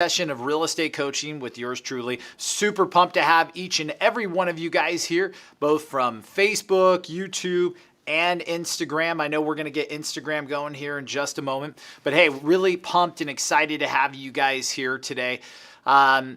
Session of real estate coaching with yours truly. Super pumped to have each and every one of you guys here, both from Facebook, YouTube, and Instagram. I know we're going to get Instagram going here in just a moment, but hey, really pumped and excited to have you guys here today. I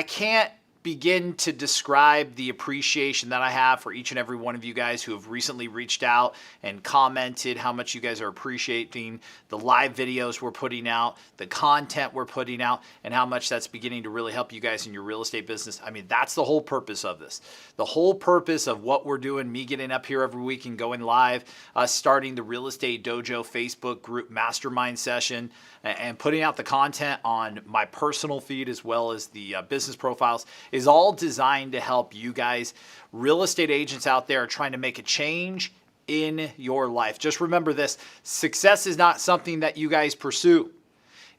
can't begin to describe the appreciation that I have for each and every one of you guys who have recently reached out and commented how much you guys are appreciating the live videos we're putting out, the content we're putting out, and how much that's beginning to really help you guys in your real estate business. I mean, that's the whole purpose of this. The whole purpose of what we're doing, me getting up here every week and going live, starting the Real Estate Dojo Facebook group mastermind session, and putting out the content on my personal feed as well as the business profiles is all designed to help you guys, real estate agents out there trying to make a change in your life. Just remember this: success is not something that you guys pursue.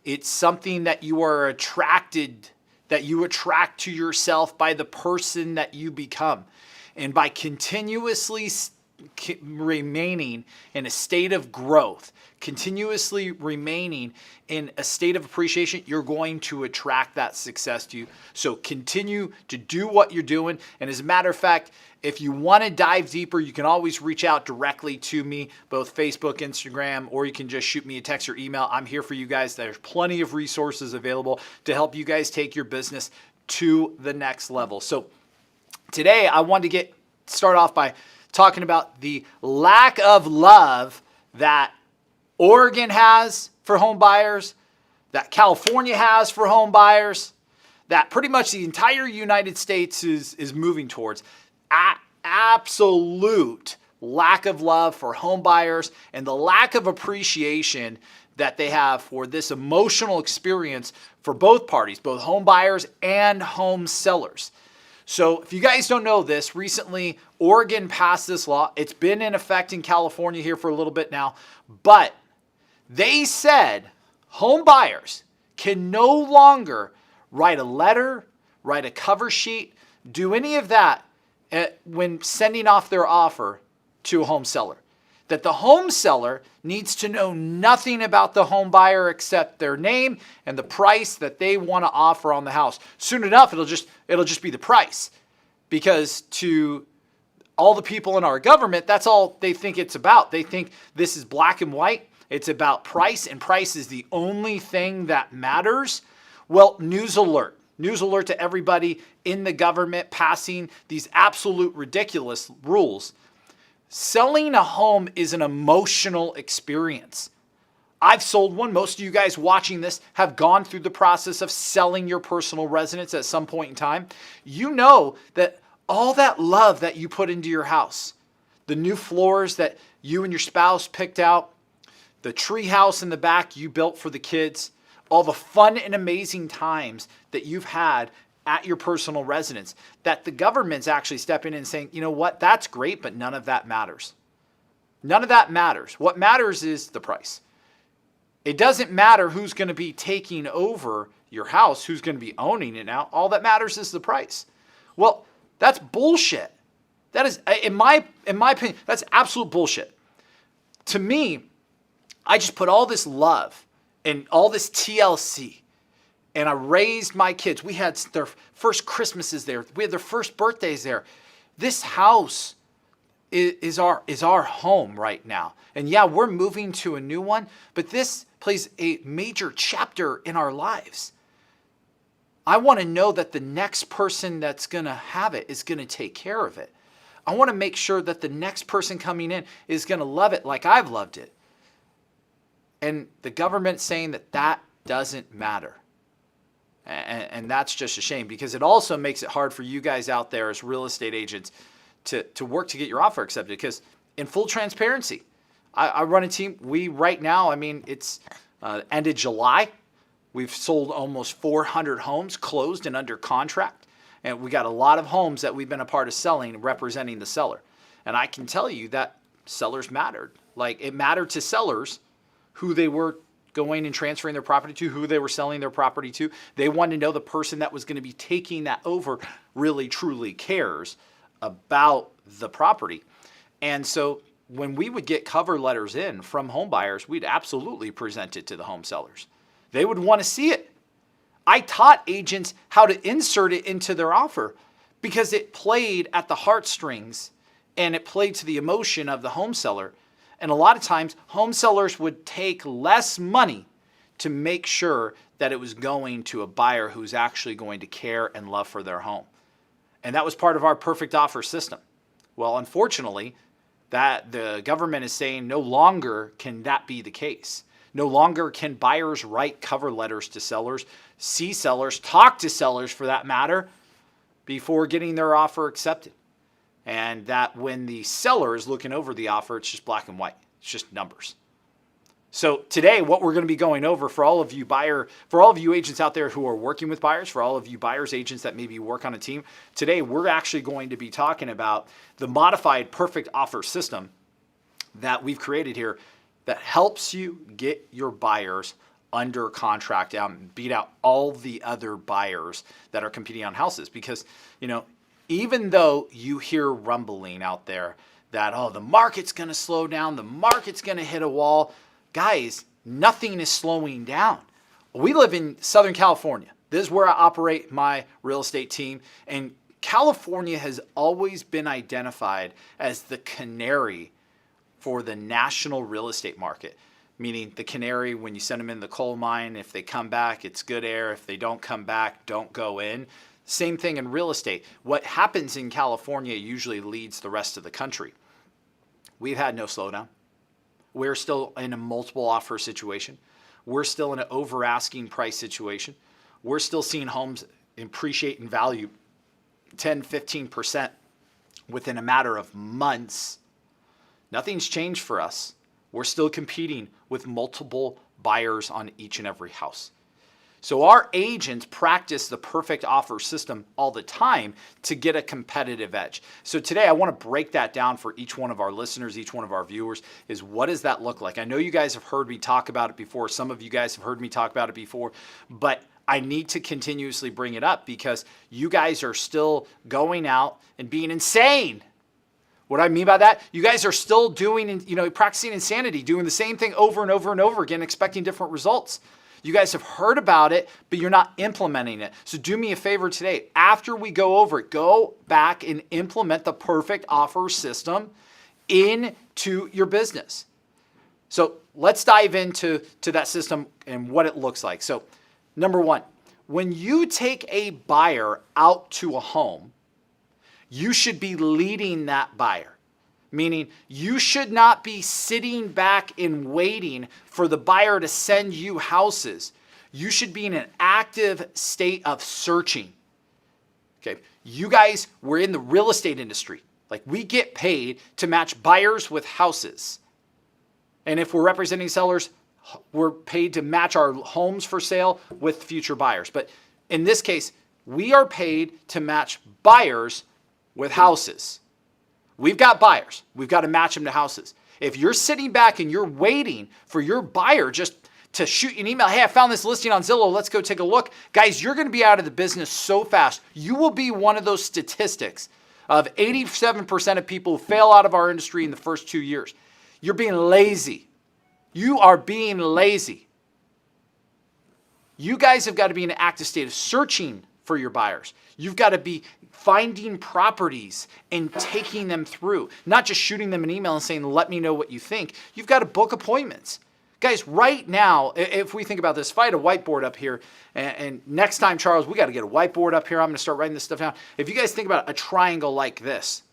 It's something that you are attracted, that you attract to yourself by the person that you become. And by continuously remaining in a state of growth, continuously remaining in a state of appreciation, you're going to attract that success to you. So continue to do what you're doing. And as a matter of fact, if you want to dive deeper, you can always reach out directly to me, both Facebook, Instagram, or you can just shoot me a text or email. I'm here for you guys. There's plenty of resources available to help you guys take your business to the next level. So today I wanted to start off by talking about the lack of love that Oregon has for home buyers, that California has for home buyers, that pretty much the entire United States is moving towards. Absolute lack of love for home buyers and the lack of appreciation that they have for this emotional experience for both parties, both home buyers and home sellers. So if you guys don't know this, recently Oregon passed this law. It's been in effect in California here for a little bit now, but they said home buyers can no longer write a letter, write a cover sheet, do any of that when sending off their offer to a home seller. That the home seller needs to know nothing about the home buyer except their name and the price that they want to offer on the house. Soon enough, it'll just be the price, because to all the people in our government, that's all they think it's about. They think this is black and white. It's about price, and price is the only thing that matters. Well, news alert. News alert to everybody in the government passing these absolute ridiculous rules. Selling a home is an emotional experience. I've sold one. Most of you guys watching this have gone through the process of selling your personal residence at some point in time. You know that all that love that you put into your house, the new floors that you and your spouse picked out, the tree house in the back you built for the kids, all the fun and amazing times that you've had at your personal residence, that the government's actually stepping in and saying, you know what, that's great, but none of that matters. None of that matters. What matters is the price. It doesn't matter who's going to be taking over your house, who's going to be owning it now. All that matters is the price. Well, that's bullshit. That is, in my opinion, that's absolute bullshit. To me, I just put all this love and all this TLC, and I raised my kids. We had their first Christmases there. We had their first birthdays there. This house is our home right now. And yeah, we're moving to a new one, but this plays a major chapter in our lives. I want to know that the next person that's going to have it is going to take care of it. I want to make sure that the next person coming in is going to love it like I've loved it. And the government saying that doesn't matter. And that's just a shame, because it also makes it hard for you guys out there as real estate agents to work to get your offer accepted. Because in full transparency, I run a team. We right now, I mean, it's ended July. We've sold almost 400 homes, closed and under contract. And we got a lot of homes that we've been a part of selling, representing the seller. And I can tell you that sellers mattered. Like, it mattered to sellers who they were going and transferring their property to, who they were selling their property to. They wanted to know the person that was going to be taking that over really, truly cares about the property. And so when we would get cover letters in from home buyers, we'd absolutely present it to the home sellers. They would want to see it. I taught agents how to insert it into their offer because it played at the heartstrings and it played to the emotion of the home seller. And a lot of times, home sellers would take less money to make sure that it was going to a buyer who's actually going to care and love for their home. And that was part of our perfect offer system. Well, unfortunately, that the government is saying no longer can that be the case. No longer can buyers write cover letters to sellers, see sellers, talk to sellers for that matter, before getting their offer accepted. And that when the seller is looking over the offer, it's just black and white. It's just numbers. So today, what we're going to be going over for all of you agents out there who are working with buyers, for all of you buyers, agents that maybe work on a team, today we're actually going to be talking about the modified perfect offer system that we've created here that helps you get your buyers under contract out and beat out all the other buyers that are competing on houses. Because, even though you hear rumbling out there that, oh, the market's going to slow down, the market's going to hit a wall, guys, nothing is slowing down. We live in Southern California. This is where I operate my real estate team. And California has always been identified as the canary for the national real estate market. Meaning the canary, when you send them in the coal mine, if they come back, it's good air. If they don't come back, don't go in. Same thing in real estate. What happens in California usually leads the rest of the country. We've had no slowdown. We're still in a multiple offer situation. We're still in an over asking price situation. We're still seeing homes appreciate in value 10, 15% within a matter of months. Nothing's changed for us. We're still competing with multiple buyers on each and every house. So our agents practice the perfect offer system all the time to get a competitive edge. So today I want to break that down for each one of our listeners, each one of our viewers, is what does that look like? I know you guys have heard me talk about it before. Some of you guys have heard me talk about it before, but I need to continuously bring it up because you guys are still going out and being insane. What I mean by that, you guys are still doing, practicing insanity, doing the same thing over and over and over again, expecting different results. You guys have heard about it, but you're not implementing it. So do me a favor today. After we go over it, go back and implement the perfect offer system into your business. So let's dive into that system and what it looks like. So number one, when you take a buyer out to a home, you should be leading that buyer. Meaning you should not be sitting back and waiting for the buyer to send you houses. You should be in an active state of searching. Okay, you guys, we're in the real estate industry. Like we get paid to match buyers with houses. And if we're representing sellers, we're paid to match our homes for sale with future buyers. But in this case, we are paid to match buyers with houses. We've got buyers. We've got to match them to houses. If you're sitting back and you're waiting for your buyer just to shoot you an email, hey, I found this listing on Zillow, let's go take a look. Guys, you're going to be out of the business so fast. You will be one of those statistics of 87% of people who fail out of our industry in the first 2 years. You're being lazy. You are being lazy. You guys have got to be in an active state of searching for your buyers. You've got to be finding properties and taking them through, not just shooting them an email and saying, let me know what you think. You've got to book appointments. Guys, right now, if we think about this, if I had a whiteboard up here, and next time, Charles, we got to get a whiteboard up here. I'm going to start writing this stuff down. If you guys think about a triangle like this,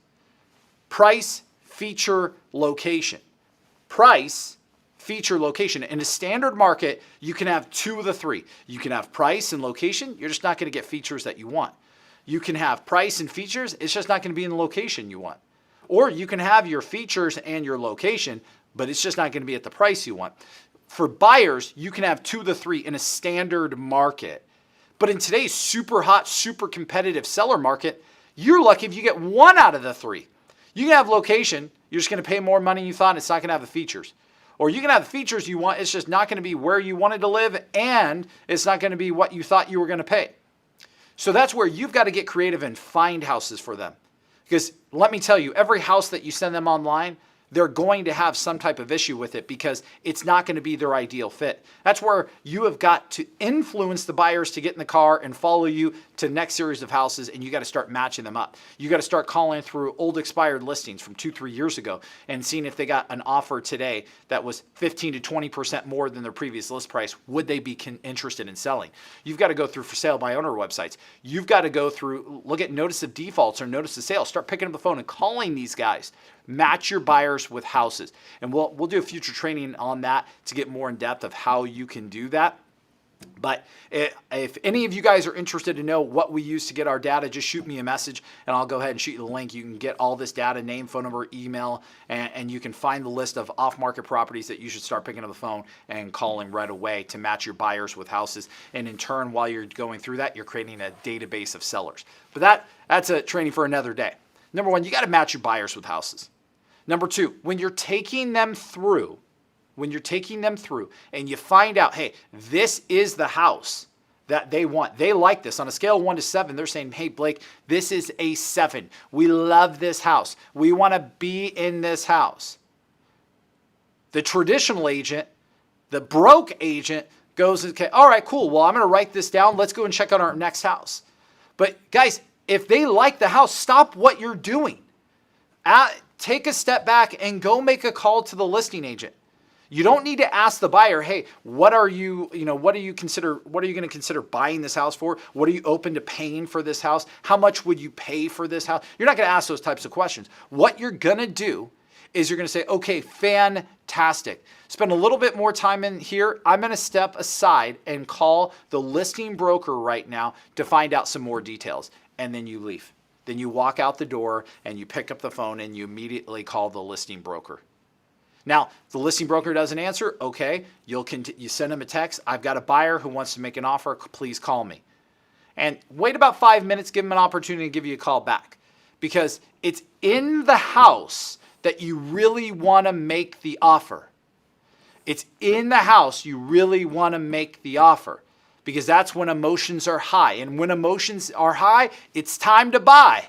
price, feature, location. Price, feature, location. In a standard market, you can have two of the three. You can have price and location. You're just not going to get features that you want. You can have price and features. It's just not going to be in the location you want. Or you can have your features and your location, but it's just not going to be at the price you want. For buyers, you can have two of the three in a standard market. But in today's super hot, super competitive seller market, you're lucky if you get one out of the three. You can have location. You're just going to pay more money than you thought. It's not going to have the features. Or you can have the features you want. It's just not going to be where you wanted to live, and it's not going to be what you thought you were going to pay. So that's where you've got to get creative and find houses for them. Because let me tell you, every house that you send them online, they're going to have some type of issue with it because it's not going to be their ideal fit. That's where you have got to influence the buyers to get in the car and follow you to the next series of houses, and you got to start matching them up. You got to start calling through old expired listings from 2-3 years ago and seeing if they got an offer today that was 15 to 20% more than their previous list price. Would they be interested in selling? You've got to go through for sale by owner websites. You've got to go through, look at notice of defaults or notice of sale. Start picking up the phone and calling these guys. Match your buyers with houses. And we'll do a future training on that to get more in depth of how you can do that. But if any of you guys are interested to know what we use to get our data, just shoot me a message and I'll go ahead and shoot you the link. You can get all this data, name, phone number, email, and you can find the list of off-market properties that you should start picking up the phone and calling right away to match your buyers with houses. And in turn, while you're going through that, you're creating a database of sellers. But that's a training for another day. Number one, you got to match your buyers with houses. Number two, when you're taking them through and you find out, hey, this is the house that they want. They like this. On a scale of 1 to 7, they're saying, hey, Blake, this is a 7. We love this house. We want to be in this house. The traditional agent, the broke agent goes, okay, all right, cool. Well, I'm going to write this down. Let's go and check out our next house. But guys, if they like the house, stop what you're doing. Take a step back and go make a call to the listing agent. You don't need to ask the buyer, hey, what are you going to consider buying this house for? What are you open to paying for this house? How much would you pay for this house? You're not going to ask those types of questions. What you're going to do is you're going to say, okay, fantastic. Spend a little bit more time in here. I'm going to step aside and call the listing broker right now to find out some more details. And then you leave. Then you walk out the door and you pick up the phone and you immediately call the listing broker. Now, if the listing broker doesn't answer, okay, you send them a text. I've got a buyer who wants to make an offer. Please call me. And wait about 5 minutes, give them an opportunity to give you a call back. Because it's in the house that you really want to make the offer. It's in the house you really want to make the offer. Because that's when emotions are high. And when emotions are high, it's time to buy.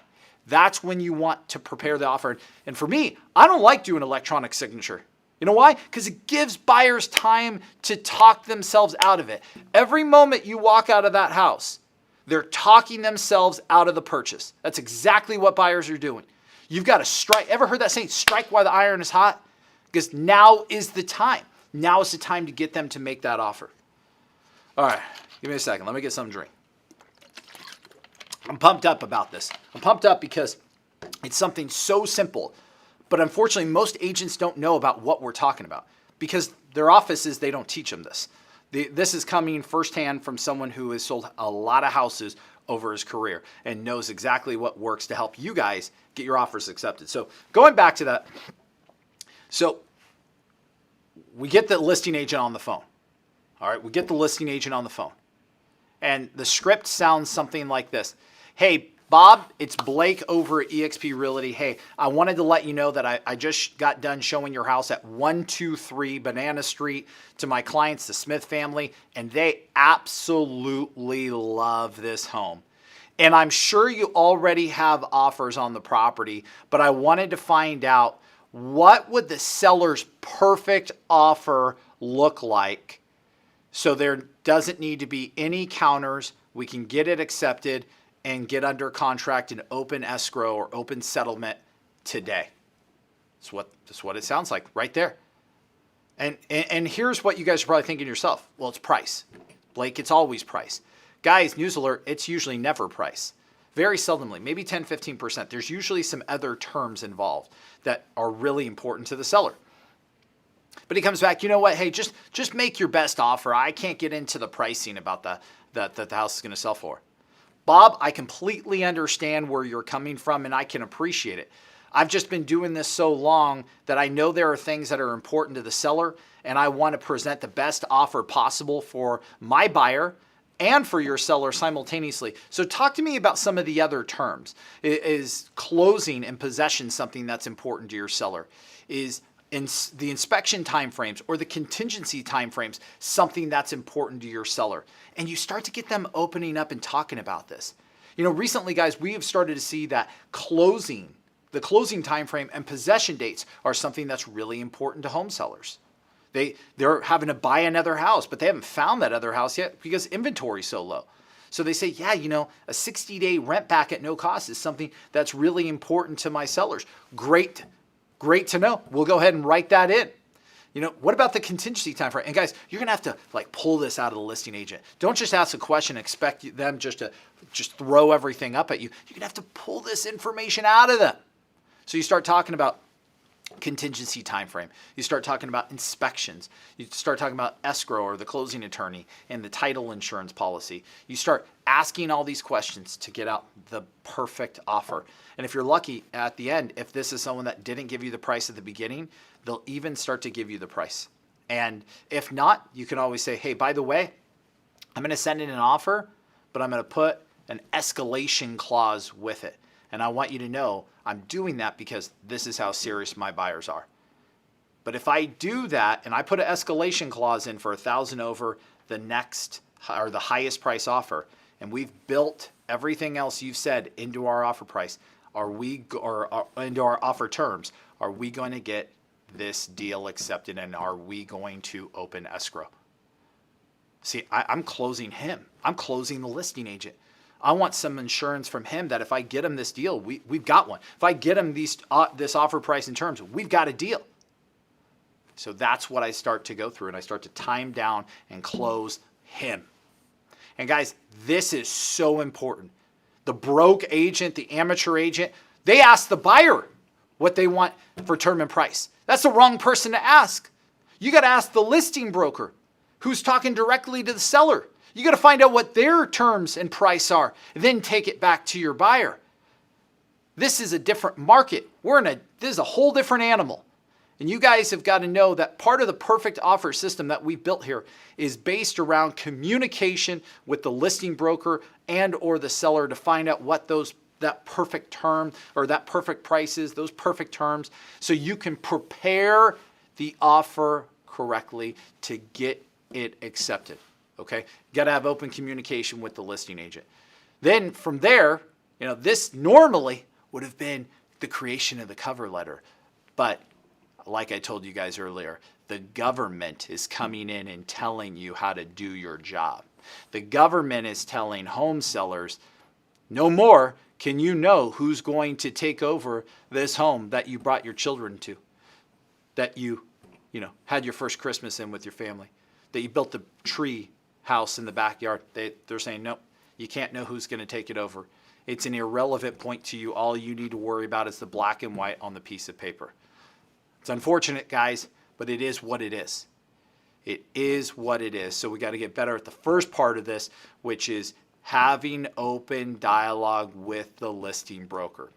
That's when you want to prepare the offer. And for me, I don't like doing electronic signature. You know why? Because it gives buyers time to talk themselves out of it. Every moment you walk out of that house, they're talking themselves out of the purchase. That's exactly what buyers are doing. You've got to strike. Ever heard that saying, strike while the iron is hot? Because now is the time. Now is the time to get them to make that offer. All right. Give me a second. Let me get some drink. I'm pumped up about this. I'm pumped up because it's something so simple. But unfortunately, most agents don't know about what we're talking about because their offices, they don't teach them this. This is coming firsthand from someone who has sold a lot of houses over his career and knows exactly what works to help you guys get your offers accepted. So going back to that, so we get the listing agent on the phone. All right, we get the listing agent on the phone. And the script sounds something like this. Hey, Bob, it's Blake over at eXp Realty. Hey, I wanted to let you know that I just got done showing your house at 123 Banana Street to my clients, the Smith family, and they absolutely love this home. And I'm sure you already have offers on the property, but I wanted to find out what would the seller's perfect offer look like so there doesn't need to be any counters. We can get it accepted and get under contract and open escrow or open settlement today. That's what it sounds like right there. And here's what you guys are probably thinking to yourself. Well, it's price. Blake, it's always price. Guys, news alert, it's usually never price. Very seldomly, maybe 10, 15%. There's usually some other terms involved that are really important to the seller. But he comes back, you know what? Hey, just make your best offer. I can't get into the pricing about that the house is going to sell for. Bob, I completely understand where you're coming from and I can appreciate it. I've just been doing this so long that I know there are things that are important to the seller and I want to present the best offer possible for my buyer and for your seller simultaneously. So talk to me about some of the other terms. Is closing and possession something that's important to your seller? Is the inspection timeframes or the contingency timeframes something that's important to your seller? And you start to get them opening up and talking about this. You know, recently, guys, we have started to see that closing the closing time frame and possession dates are something that's really important to home sellers. They're having to buy another house, but they haven't found that other house yet because inventory is so low. So they say, yeah, a 60-day rent back at no cost is something that's really important to my sellers. Great to know. We'll go ahead and write that in. What about the contingency time frame? And guys, you're going to have to pull this out of the listing agent. Don't just ask a question and expect them just to throw everything up at you. You're going to have to pull this information out of them. So you start talking about contingency time frame. You start talking about inspections. You start talking about escrow or the closing attorney and the title insurance policy. You start asking all these questions to get out the perfect offer. And if you're lucky at the end, if this is someone that didn't give you the price at the beginning, they'll even start to give you the price. And if not, you can always say, hey, by the way, I'm going to send in an offer, but I'm going to put an escalation clause with it. And I want you to know I'm doing that because this is how serious my buyers are. But if I do that and I put an escalation clause in for 1,000 over the next or the highest price offer, and we've built everything else you've said into our offer price, into our offer terms, are we going to get this deal accepted and are we going to open escrow? See, I'm closing him. I'm closing the listing agent. I want some insurance from him that if I get him this deal, we've got one. If I get him this offer price and terms, we've got a deal. So that's what I start to go through, and I start to time down and close him. And guys, this is so important. The broke agent, the amateur agent, they ask the buyer what they want for term and price. That's the wrong person to ask. You got to ask the listing broker who's talking directly to the seller. You got to find out what their terms and price are, then take it back to your buyer. This is a different market. This is a whole different animal. And you guys have got to know that part of the perfect offer system that we built here is based around communication with the listing broker and or the seller to find out what that perfect term or that perfect price is, those perfect terms, so you can prepare the offer correctly to get it accepted. Okay, got to have open communication with the listing agent. Then from there, this normally would have been the creation of the cover letter. But like I told you guys earlier, the government is coming in and telling you how to do your job. The government is telling home sellers, no more can you know who's going to take over this home that you brought your children to, that you had your first Christmas in with your family, that you built the tree house in the backyard. They're saying, nope, you can't know who's going to take it over. It's an irrelevant point to you. All you need to worry about is the black and white on the piece of paper. It's unfortunate, guys, but it is what it is. It is what it is. So we got to get better at the first part of this, which is having open dialogue with the listing broker.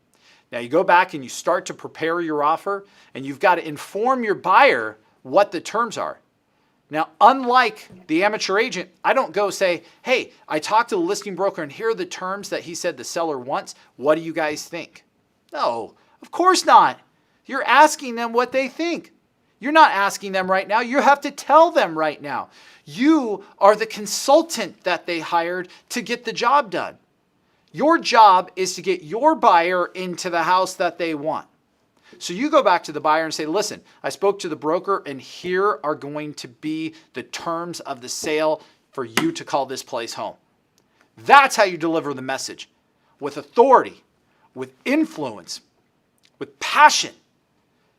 Now you go back and you start to prepare your offer, and you've got to inform your buyer what the terms are. Now, unlike the amateur agent, I don't go say, hey, I talked to the listing broker and here are the terms that he said the seller wants. What do you guys think? No, of course not. You're asking them what they think. You're not asking them right now. You have to tell them right now. You are the consultant that they hired to get the job done. Your job is to get your buyer into the house that they want. So you go back to the buyer and say, listen, I spoke to the broker and here are going to be the terms of the sale for you to call this place home. That's how you deliver the message, with authority, with influence, with passion.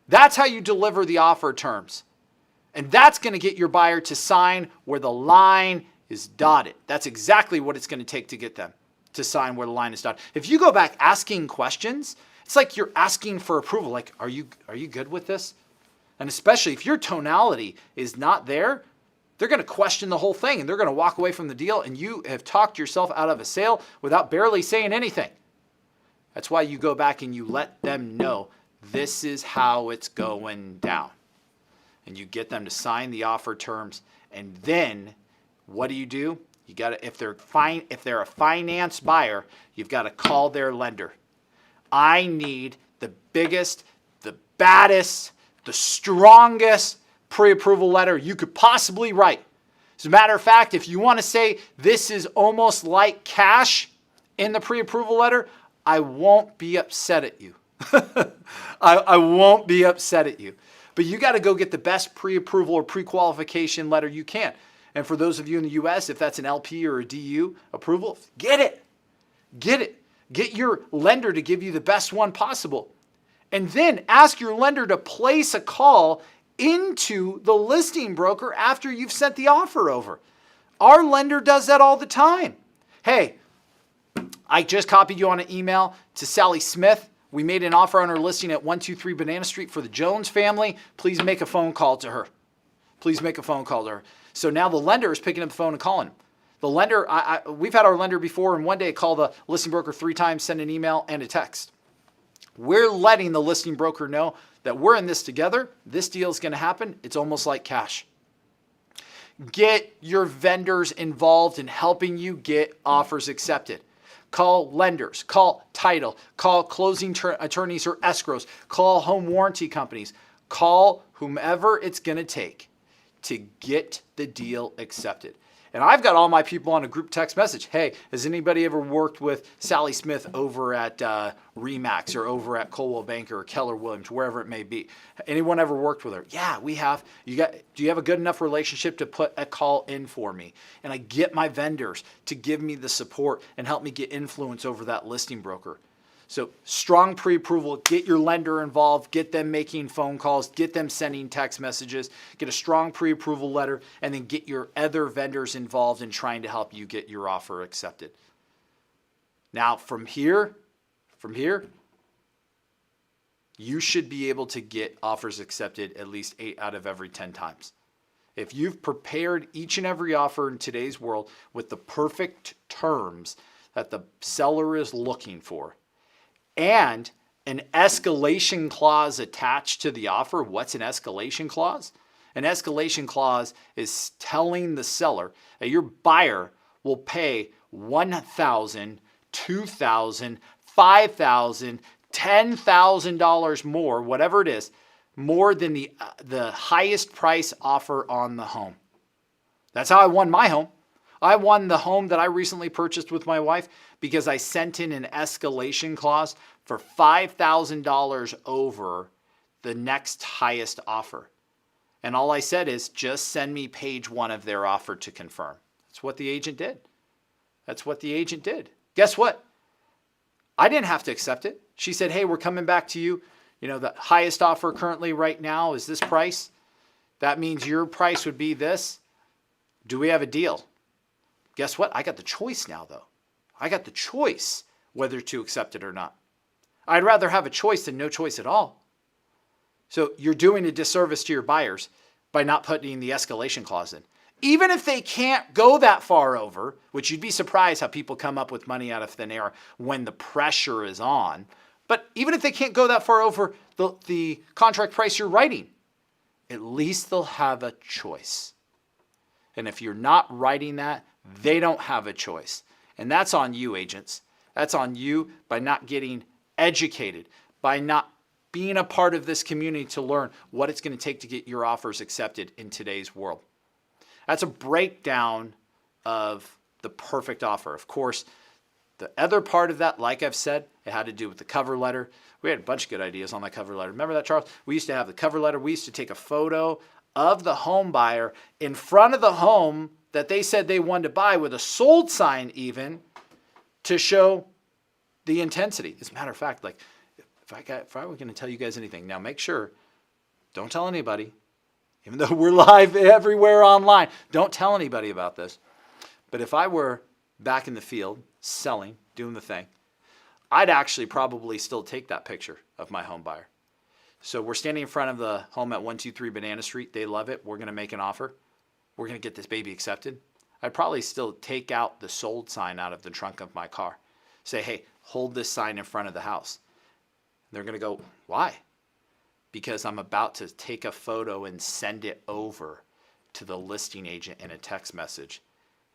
That's how you deliver the offer terms. And that's going to get your buyer to sign where the line is dotted. That's exactly what it's going to take to get them to sign where the line is dotted. If you go back asking questions, it's like you're asking for approval. Like, are you good with this? And especially if your tonality is not there, they're going to question the whole thing and they're going to walk away from the deal, and you have talked yourself out of a sale without barely saying anything. That's why you go back and you let them know this is how it's going down. And you get them to sign the offer terms. And then what do? You got to, if they're a finance buyer, you've got to call their lender. I need the biggest, the baddest, the strongest pre-approval letter you could possibly write. As a matter of fact, if you want to say this is almost like cash in the pre-approval letter, I won't be upset at you. I won't be upset at you. But you got to go get the best pre-approval or pre-qualification letter you can. And for those of you in the U.S., if that's an LP or a DU approval, get it. Get it. Get your lender to give you the best one possible. And then ask your lender to place a call into the listing broker after you've sent the offer over. Our lender does that all the time. Hey, I just copied you on an email to Sally Smith. We made an offer on her listing at 123 Banana Street for the Jones family. Please make a phone call to her. Please make a phone call to her. So now the lender is picking up the phone and calling him. The lender, we've had our lender before, and one day call the listing broker 3 times, send an email and a text. We're letting the listing broker know that we're in this together. This deal is going to happen. It's almost like cash. Get your vendors involved in helping you get offers accepted. Call lenders, call title, call closing attorneys or escrows, call home warranty companies, call whomever it's going to take to get the deal accepted. And I've got all my people on a group text message. Hey, has anybody ever worked with Sally Smith over at Remax or over at Coldwell Banker or Keller Williams, wherever it may be? Anyone ever worked with her? Yeah, we have. Do you have a good enough relationship to put a call in for me? And I get my vendors to give me the support and help me get influence over that listing broker. So strong pre-approval, get your lender involved, get them making phone calls, get them sending text messages, get a strong pre-approval letter, and then get your other vendors involved in trying to help you get your offer accepted. Now from here, you should be able to get offers accepted at least 8 out of every 10 times. If you've prepared each and every offer in today's world with the perfect terms that the seller is looking for, and an escalation clause attached to the offer. What's an escalation clause? An escalation clause is telling the seller that your buyer will pay $1,000, $2,000, $5,000, $10,000 more, whatever it is, more than the highest price offer on the home. That's how I won my home. I won the home that I recently purchased with my wife because I sent in an escalation clause for $5,000 over the next highest offer. And all I said is just send me page 1 of their offer to confirm. That's what the agent did. That's what the agent did. Guess what? I didn't have to accept it. She said, hey, we're coming back to you. You know, the highest offer currently right now is this price. That means your price would be this. Do we have a deal? Guess what? I got the choice now, though. I got the choice whether to accept it or not. I'd rather have a choice than no choice at all. So you're doing a disservice to your buyers by not putting the escalation clause in. Even if they can't go that far over, which you'd be surprised how people come up with money out of thin air when the pressure is on. But even if they can't go that far over the contract price you're writing, at least they'll have a choice. And if you're not writing that, they don't have a choice. And that's on you, agents. That's on you by not getting educated, by not being a part of this community to learn what it's going to take to get your offers accepted in today's world. That's a breakdown of the perfect offer. Of course, the other part of that, like I've said, it had to do with the cover letter. We had a bunch of good ideas on that cover letter. Remember that, Charles? We used to have the cover letter. We used to take a photo of the home buyer in front of the home that they said they wanted to buy with a sold sign even to show the intensity. As a matter of fact, like if I were going to tell you guys anything, now make sure, don't tell anybody, even though we're live everywhere online, don't tell anybody about this. But if I were back in the field, selling, doing the thing, I'd actually probably still take that picture of my home buyer. So we're standing in front of the home at 123 Banana Street. They love it. We're going to make an offer. We're going to get this baby accepted. I'd probably still take out the sold sign out of the trunk of my car. Say, hey, hold this sign in front of the house. They're going to go, why? Because I'm about to take a photo and send it over to the listing agent in a text message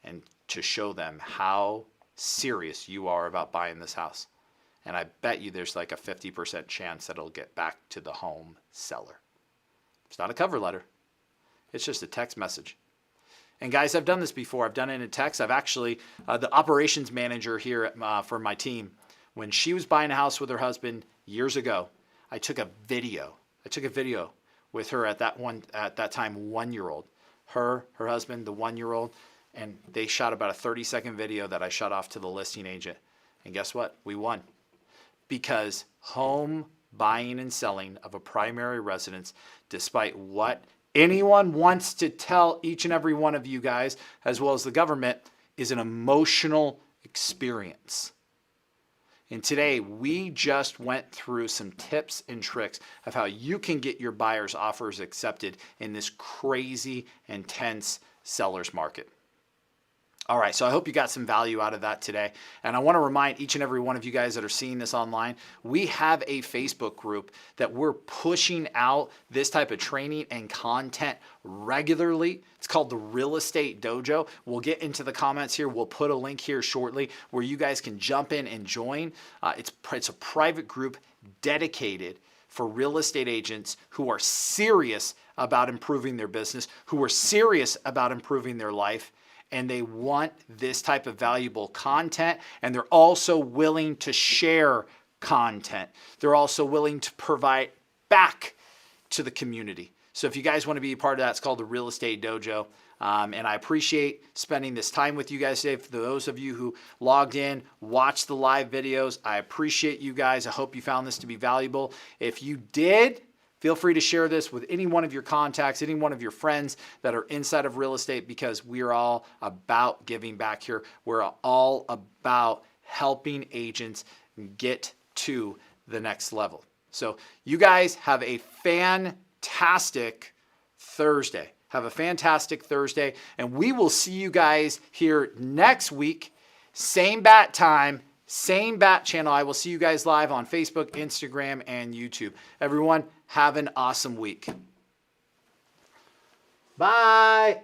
and to show them how serious you are about buying this house. And I bet you there's like a 50% chance that it'll get back to the home seller. It's not a cover letter. It's just a text message. And guys, I've done this before. I've done it in a text. I've actually, the operations manager here for my team When she was buying a house with her husband years ago, I took a video with her at that time 1-year-old. Her husband, the 1-year-old, and they shot about a 30-second video that I shot off to the listing agent. And guess what? We won. Because home buying and selling of a primary residence, despite what anyone wants to tell each and every one of you guys, as well as the government, is an emotional experience. And today, we just went through some tips and tricks of how you can get your buyer's offers accepted in this crazy, intense seller's market. All right, so I hope you got some value out of that today. And I want to remind each and every one of you guys that are seeing this online, we have a Facebook group that we're pushing out this type of training and content regularly. It's called the Real Estate Dojo. We'll get into the comments here. We'll put a link here shortly where you guys can jump in and join. It's a private group dedicated for real estate agents who are serious about improving their business, who are serious about improving their life, and they want this type of valuable content, and they're also willing to share content. They're also willing to provide back to the community. So if you guys want to be a part of that, it's called the Real Estate Dojo. And I appreciate spending this time with you guys today. For those of you who logged in, watched the live videos, I appreciate you guys. I hope you found this to be valuable. If you did, feel free to share this with any one of your contacts, any one of your friends that are inside of real estate, because we're all about giving back here. We're all about helping agents get to the next level. So you guys have a fantastic Thursday. Have a fantastic Thursday, and we will see you guys here next week. Same bat time, same bat channel. I will see you guys live on Facebook, Instagram, and YouTube. Everyone, have an awesome week. Bye.